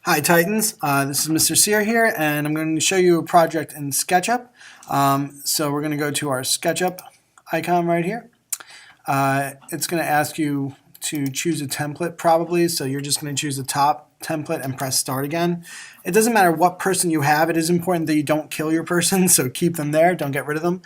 Hi Titans, this is Mr. Cier here, and I'm going to show you a project in SketchUp. So we're going to go to our SketchUp icon right here. It's going to ask you to choose a template probably, so you're just going to choose the top template and press start again. It doesn't matter what person you have, it is important that you don't kill your person, so keep them there, don't get rid of them.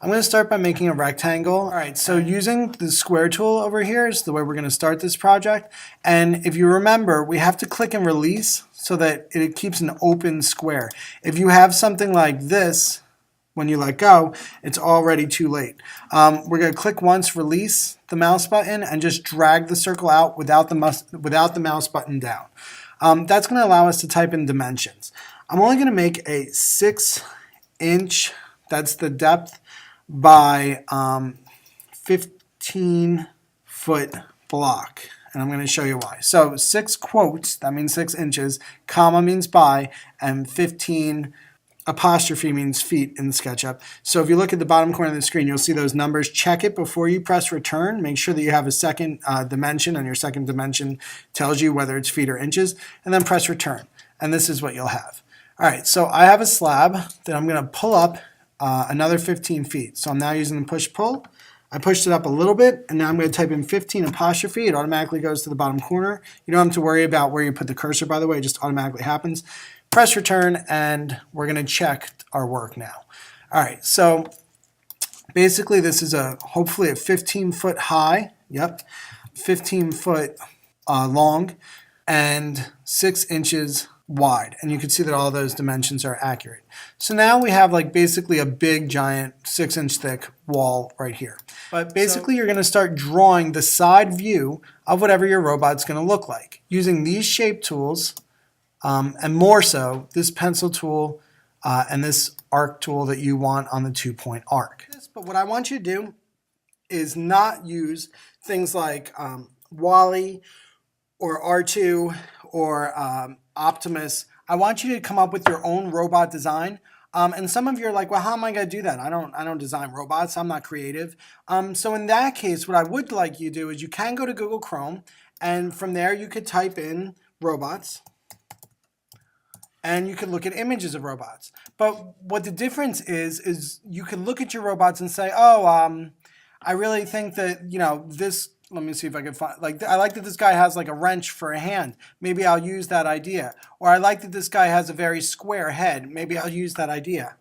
I'm going to start by making a rectangle. All right, so using the square tool over here is the way we're going to start this project. And if you remember, we have to click and release so that it keeps an open square. If you have something like this, when you let go, it's already too late. We're going to click once, release the mouse button, and just drag the circle out without the mouse button down. That's going to allow us to type in dimensions. I'm only going to make a 6-inch, that's the depth, by 15-foot block, and I'm going to show you why. So 6 quotes, that means 6 inches, comma means by, and 15 apostrophe means feet in SketchUp. So if you look at the bottom corner of the screen, you'll see those numbers. Check it before you press return. Make sure that you have a second dimension, and your second dimension tells you whether it's feet or inches, and then press return. And this is what you'll have. All right, so I have a slab that I'm going to pull up another 15 feet. So I'm now using the push-pull. I pushed it up a little bit, and now I'm going to type in 15 apostrophe. It automatically goes to the bottom corner. You don't have to worry about where you put the cursor, by the way. It just automatically happens. Press return, and we're going to check our work now. All right, so basically this is hopefully a 15-foot high, 15-foot long, and 6 inches wide, and you can see that all those dimensions are accurate. So now we have like basically a big giant 6-inch thick wall right here. But basically you're going to start drawing the side view of whatever your robot's going to look like using these shape tools, and more so this pencil tool and this arc tool that you want on the 2-point arc. But what I want you to do is not use things like Wally or R2 or Optimus. I want you to come up with your own robot design. And some of you are like, well, how am I going to do that? I don't design robots. I'm not creative. So in that case, what I would like you to do is you can go to Google Chrome, and from there you could type in robots, and you could look at images of robots. But what the difference is you can look at your robots and say, oh, I really think that, this. Let me see if I can find, I like that this guy has like a wrench for a hand. Maybe I'll use that idea. Or I like that this guy has a very square head. Maybe I'll use that idea.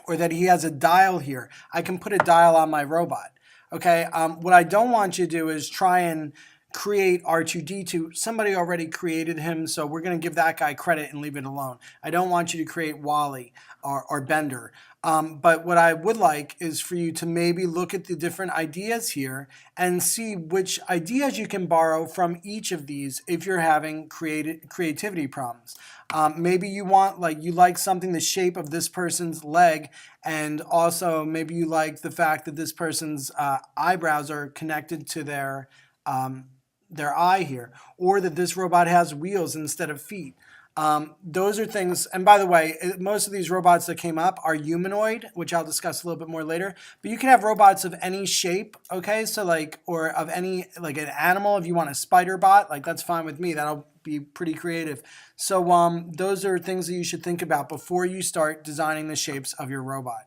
Or that he has a dial here. I can put a dial on my robot. Okay, what I don't want you to do is try and create R2-D2. Somebody already created him, so we're going to give that guy credit and leave it alone. I don't want you to create Wally or Bender. But what I would like is for you to maybe look at the different ideas here and see which ideas you can borrow from each of these if you're having creativity problems. Maybe you want, you like something the shape of this person's leg, and also maybe you like the fact that this person's eyebrows are connected to their eye here, or that this robot has wheels instead of feet. Those are things, and by the way, most of these robots that came up are humanoid, which I'll discuss a little bit more later, but you can have robots of any shape, okay? So or of any, an animal. If you want a spider bot, that's fine with me. That'll be pretty creative. So those are things that you should think about before you start designing the shapes of your robot.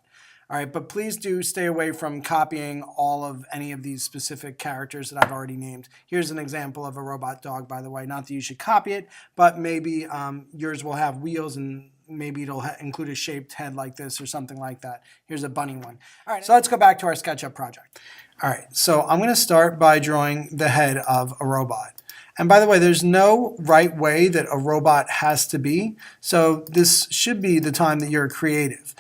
All right, but please do stay away from copying all of any of these specific characters that I've already named. Here's an example of a robot dog, by the way. Not that you should copy it, but maybe yours will have wheels, and maybe it'll include a shaped head like this or something like that. Here's a bunny one. All right, so let's go back to our SketchUp project. All right, so I'm going to start by drawing the head of a robot. And by the way, there's no right way that a robot has to be, so this should be the time that you're creative.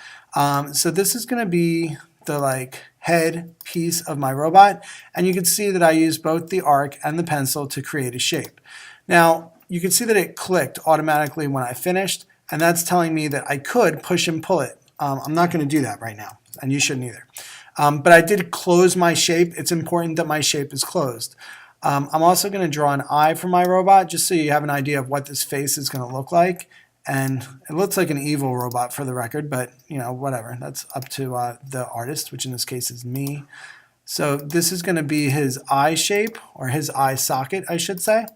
So this is going to be the head piece of my robot, and you can see that I use both the arc and the pencil to create a shape. Now you can see that it clicked automatically when I finished, and that's telling me that I could push and pull it. I'm not going to do that right now, and you shouldn't either. But I did close my shape. It's important that my shape is closed. I'm also going to draw an eye for my robot just so you have an idea of what this face is going to look like. And it looks like an evil robot for the record, but whatever. That's up to the artist, which in this case is me. So this is going to be his eye shape, or his eye socket, I should say.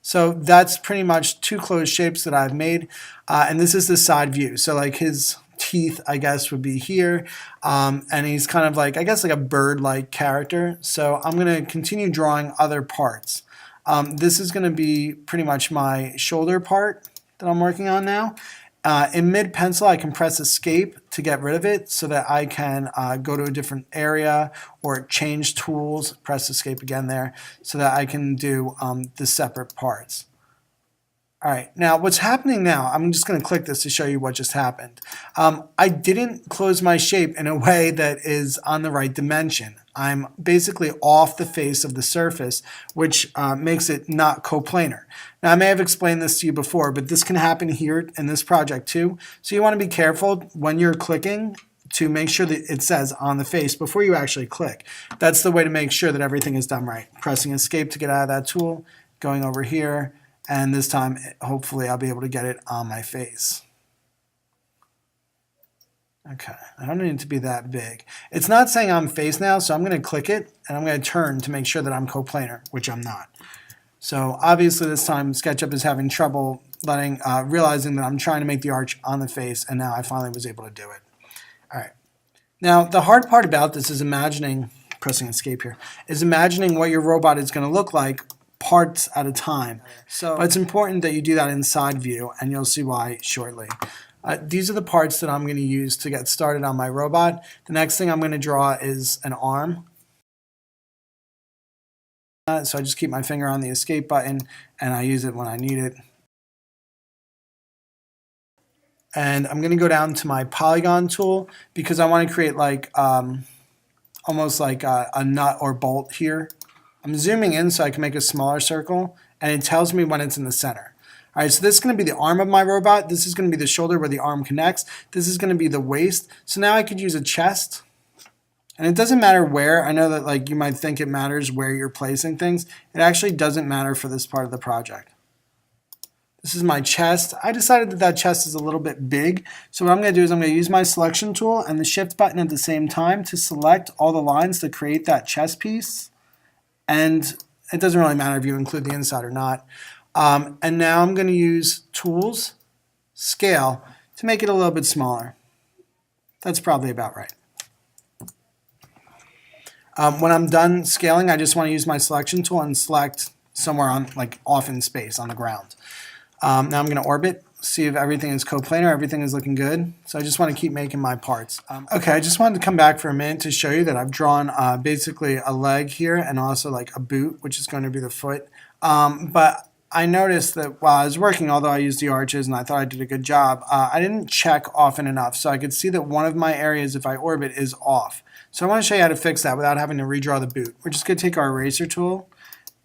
So that's pretty much two closed shapes that I've made. And this is the side view. So like his teeth, I guess, would be here. And he's kind of like, I guess, like a bird-like character. So I'm going to continue drawing other parts. This is going to be pretty much my shoulder part that I'm working on now. In mid-pencil, I can press Escape to get rid of it so that I can go to a different area or change tools, press Escape again there, so that I can do the separate parts. All right, now what's happening now, I'm just going to click this to show you what just happened. I didn't close my shape in a way that is on the right dimension. I'm basically off the face of the surface, which makes it not coplanar. Now, I may have explained this to you before, but this can happen here in this project too. So you want to be careful when you're clicking to make sure that it says on the face before you actually click. That's the way to make sure that everything is done right. Pressing Escape to get out of that tool, going over here, and this time, hopefully, I'll be able to get it on my face. Okay, I don't need it to be that big. It's not saying I'm face now, so I'm going to click it, and I'm going to turn to make sure that I'm coplanar, which I'm not. So obviously this time SketchUp is having trouble realizing that I'm trying to make the arch on the face, and now I finally was able to do it. All right. Now, the hard part about this is imagining, pressing Escape here, is imagining what your robot is going to look like parts at a time. So it's important that you do that in side view, and you'll see why shortly. These are the parts that I'm going to use to get started on my robot. The next thing I'm going to draw is an arm. So I just keep my finger on the Escape button, and I use it when I need it. And I'm going to go down to my polygon tool because I want to create like almost like a nut or bolt here. I'm zooming in so I can make a smaller circle, and it tells me when it's in the center. All right, so this is going to be the arm of my robot. This is going to be the shoulder where the arm connects. This is going to be the waist. So now I could use a chest. And it doesn't matter where. I know that like you might think it matters where you're placing things. It actually doesn't matter for this part of the project. This is my chest. I decided that that chest is a little bit big. So what I'm going to do is I'm going to use my selection tool and the shift button at the same time to select all the lines to create that chest piece. And it doesn't really matter if you include the inside or not. And now I'm going to use Tools, Scale, to make it a little bit smaller. That's probably about right. When I'm done scaling, I just want to use my selection tool and select somewhere on, like, off in space on the ground. Now I'm going to orbit, see if everything is coplanar, everything is looking good. So I just want to keep making my parts. Okay, I just wanted to come back for a minute to show you that I've drawn basically a leg here and also like a boot, which is going to be the foot. But I noticed that while I was working, although I used the arches and I thought I did a good job, I didn't check often enough. So I could see that one of my areas, if I orbit, is off. So I want to show you how to fix that without having to redraw the boot. We're just going to take our eraser tool,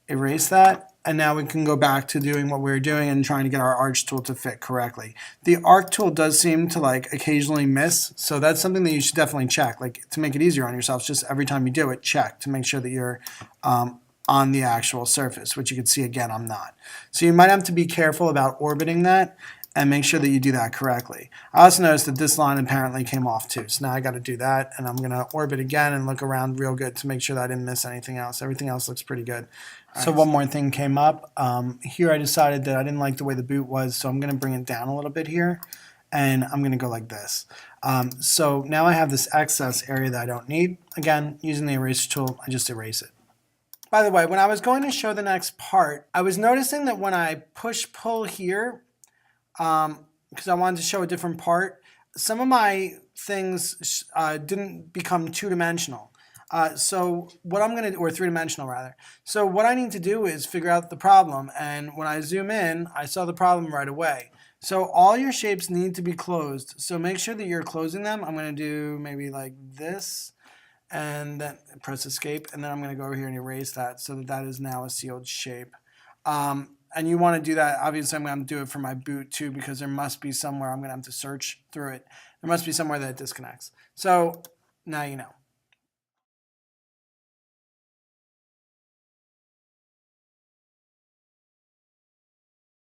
erase that, and now we can go back to doing what we were doing and trying to get our arch tool to fit correctly. The arc tool does seem to like occasionally miss, so that's something that you should definitely check. Like to make it easier on yourself, just every time you do it, check to make sure that you're on the actual surface, which you can see again, I'm not. So you might have to be careful about orbiting that and make sure that you do that correctly. I also noticed that this line apparently came off too, so now I got to do that, and I'm going to orbit again and look around real good to make sure that I didn't miss anything else. Everything else looks pretty good. So one more thing came up. Here I decided that I didn't like the way the boot was, so I'm going to bring it down a little bit here, and I'm going to go like this. So now I have this excess area that I don't need. Again, using the eraser tool, I just erase it. By the way, when I was going to show the next part, I was noticing that when I push-pull here, because I wanted to show a different part, some of my things didn't become two-dimensional. So what I'm going to do, or three-dimensional rather. So what I need to do is figure out the problem, and when I zoom in, I saw the problem right away. So all your shapes need to be closed, so make sure that you're closing them. I'm going to do maybe like this, and then press Escape, and then I'm going to go over here and erase that so that that is now a sealed shape. And you want to do that, obviously I'm going to do it for my boot too, because there must be somewhere I'm going to have to search through it. There must be somewhere that it disconnects. So now you know.